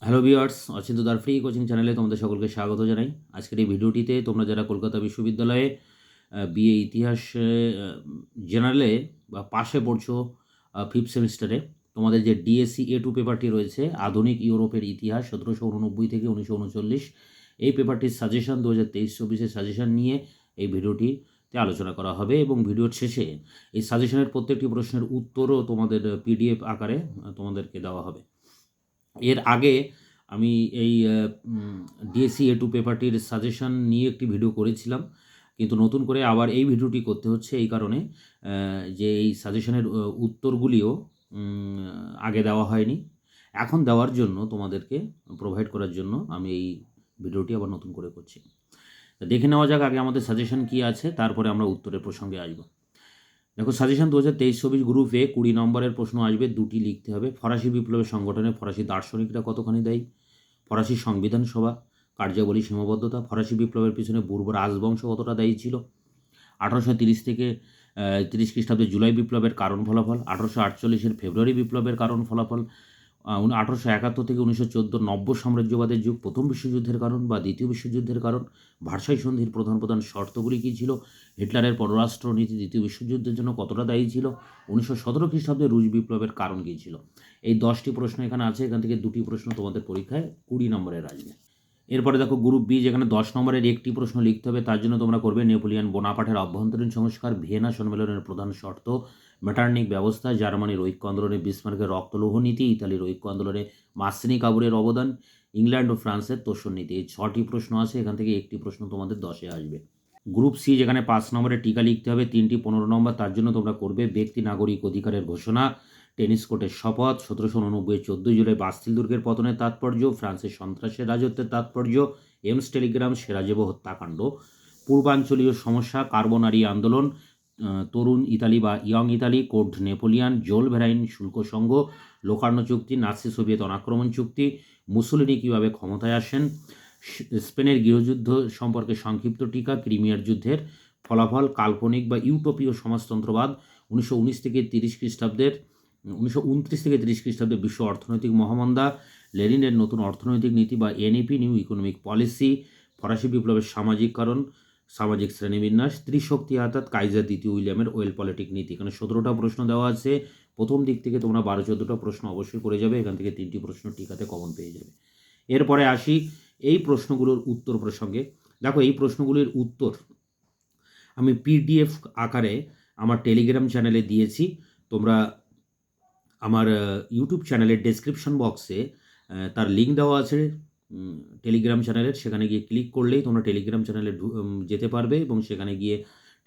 Hello viewers, অচিন্তদার free coaching চ্যানেলে তোমাদের সকলকে স্বাগত জানাই। আজকের এই ভিডিওটিতে তোমরা যারা কলকাতা বিশ্ববিদ্যালয়ে বিএ ইতিহাস জেনারেলে বা পাশে পড়ছো ফিফথ সেমিস্টারে, তোমাদের যে ডিএসসি A2 পেপারটি রয়েছে, আধুনিক ইউরোপের ইতিহাস 1789 থেকে 1939, এই পেপারটির সাজেশন 2023-24 সাজেশন নিয়ে এই ভিডিওটিতে আলোচনা করা হবে এবং ভিডিওর শেষে এই সাজেশনের প্রত্যেকটি প্রশ্নের উত্তরও তোমাদের PDF আকারে তোমাদেরকে দেওয়া হবে। এর আগে আমি এই ডিএসসি A2 পেপারটির সাজেশন নিয়ে একটি ভিডিও করেছিলাম, কিন্তু নতুন করে আবার এই ভিডিওটি করতে হচ্ছে এই কারণে যে এই সাজেশনের উত্তরগুলিও আগে দেওয়া হয়নি। এখন দেওয়ার জন্য তোমাদেরকে প্রোভাইড করার জন্য আমি এই ভিডিওটি আবার নতুন করে করছি। দেখে নেওয়া যাক আগে আমাদের সাজেশন কী আছে, তারপরে আমরা উত্তরের প্রসঙ্গে আসব। দেখো, সাজেশন 2023-24 গ্রুপ এ 20 নম্বরের প্রশ্ন আসবে, দুটি লিখতে হবে। ফরাসি বিপ্লবের সংগঠনে ফরাসি দার্শনিকরা কতখানি দায়ী? ফরাসি সংবিধান সভা কার্যাবলী সীমাবদ্ধতা। ফরাসি বিপ্লবের পিছনে পূর্ব রাজবংশ কতটা দায়ী ছিল? 1830 থেকে 30 খ্রিস্টাব্দে জুলাই বিপ্লবের কারণ ফলাফল। 1848-এর ফেব্রুয়ারি বিপ্লবের কারণ ফলাফল। 1871 থেকে 1914 নব্য সাম্রাজ্যবাদের যুগ। প্রথম বিশ্বযুদ্ধের কারণ বা দ্বিতীয় বিশ্বযুদ্ধের কারণ। ভার্সাই সন্ধির প্রধান প্রধান শর্তগুলি কী ছিল? হিটলারের পররাষ্ট্রনীতি দ্বিতীয় বিশ্বযুদ্ধের জন্য কতটা দায়ী ছিল? 1917 খ্রিস্টাব্দে রুশ বিপ্লবের কারণ কী ছিল? এই 10টি প্রশ্ন এখানে আছে। এখান থেকে 2টি প্রশ্ন তোমাদের পরীক্ষায় 20 নম্বরের আসবে। এরপরে দেখো গ্রুপ বি, যেখানে 10 নম্বরের একটি প্রশ্ন লিখতে হবে। তার জন্য তোমরা করবে নেপোলিয়ন বোনাপার্টের অভ্যন্তরীণ সংস্কার, ভিয়েনা সম্মেলনের প্রধান শর্ত, মেটার্নিক ব্যবস্থা, জার্মানির ঐক্য আন্দোলনে বিসমার্কের রক্তলৌহ নীতি, ইতালির ঐক্য আন্দোলনে মাসিনি কাবুরের অবদান, ইংল্যান্ড ও ফ্রান্সের তোষণ নীতি। এই 6টি প্রশ্ন আছে। এখান থেকে একটি প্রশ্ন তোমাদের 10-এ আসবে। গ্রুপ সি, যেখানে 5 নম্বরের টিকা লিখতে হবে, 3টি 15 নম্বর। তার জন্য তোমরা করবে ব্যক্তি নাগরিক অধিকারের ঘোষণা, টেনিস কোর্টের শপথ, 1789 14 জুলাই বাস্তিল দুর্গের পতনের তাৎপর্য, ফ্রান্সের সন্ত্রাসের রাজত্বের তাৎপর্য, এমস টেলিগ্রাম, সেরাজেভো হত্যাকাণ্ড, পূর্বাঞ্চলীয় সমস্যা, কার্বনারি আন্দোলন, তরুণ ইতালি বা ইয়ং ইতালি, কোড নেপোলিয়ান, জোল ভেরাইন শুল্ক সংঘ, লোকার্নো চুক্তি, নাৎসি সোভিয়েত অনাক্রমণ চুক্তি, মুসোলিনি কীভাবে ক্ষমতায় আসেন, স্পেনের গৃহযুদ্ধ সম্পর্কে সংক্ষিপ্ত টিকা, ক্রিমিয়ার যুদ্ধের ফলাফল, কাল্পনিক বা ইউটোপীয় সমাজতন্ত্রবাদ, 1919 থেকে 30 খ্রিস্টাব্দের 1929 থেকে 30 খ্রিস্টাব্দে বিশ্ব অর্থনৈতিক মহামন্দা, লেনিনের নতুন অর্থনৈতিক নীতি বা NEP নিউ ইকোনমিক পলিসি, ফরাসি বিপ্লবের সামাজিক কারণ, সামাজিক শ্রেণীবিন্যাস, ত্রিশক্তি অর্থাৎ কাইজার দ্বিতীয় উইলিয়ামের ওয়েল পলিটিক নীতি। এখানে 17টা প্রশ্ন দেওয়া আছে। প্রথম দিক থেকে তোমরা 12-14টা প্রশ্ন অবশ্যই করে যাবে। এখান থেকে 3টি প্রশ্ন টিকাতে কমন পেয়ে যাবে। এরপরে আসি এই প্রশ্নগুলোর উত্তর প্রসঙ্গে। দেখো, এই প্রশ্নগুলির উত্তর আমি PDF আকারে আমার টেলিগ্রাম চ্যানেলে দিয়েছি। তোমরা আমার ইউটিউব চ্যানেলের ডেসক্রিপশন বক্সে তার লিঙ্ক দেওয়া আছে টেলিগ্রাম চ্যানেলের। সেখানে গিয়ে ক্লিক করলেই তোমরা টেলিগ্রাম চ্যানেলে যেতে পারবে এবং সেখানে গিয়ে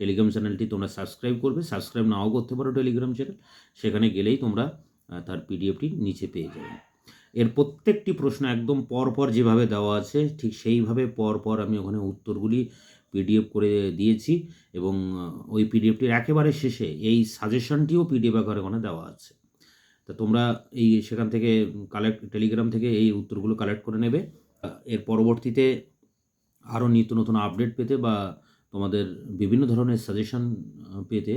টেলিগ্রাম চ্যানেলটি তোমরা সাবস্ক্রাইব করবে। সাবস্ক্রাইব নাও করতে পারো টেলিগ্রাম চ্যানেল, সেখানে গেলেই তোমরা তার PDFটি নিচে পেয়ে যাবে। এর প্রত্যেকটি প্রশ্ন একদম পরপর যেভাবে দেওয়া আছে ঠিক সেইভাবে পরপর আমি ওখানে উত্তরগুলি PDF করে দিয়েছি এবং ওই PDFটির একেবারে শেষে এই সাজেশনটিও PDF আকারে ওখানে দেওয়া আছে। তা তোমরা সেখান থেকে টেলিগ্রাম থেকে এই উত্তরগুলো কালেক্ট করে নেবে। এর পরবর্তীতে আরও নিত্য নতুন আপডেট পেতে বা তোমাদের বিভিন্ন ধরনের সাজেশন পেতে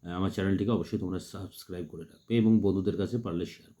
আমার চ্যানেলটিকে অবশ্যই তোমরা সাবস্ক্রাইব করে রাখবে এবং বন্ধুদের কাছে পারলে শেয়ার করবে।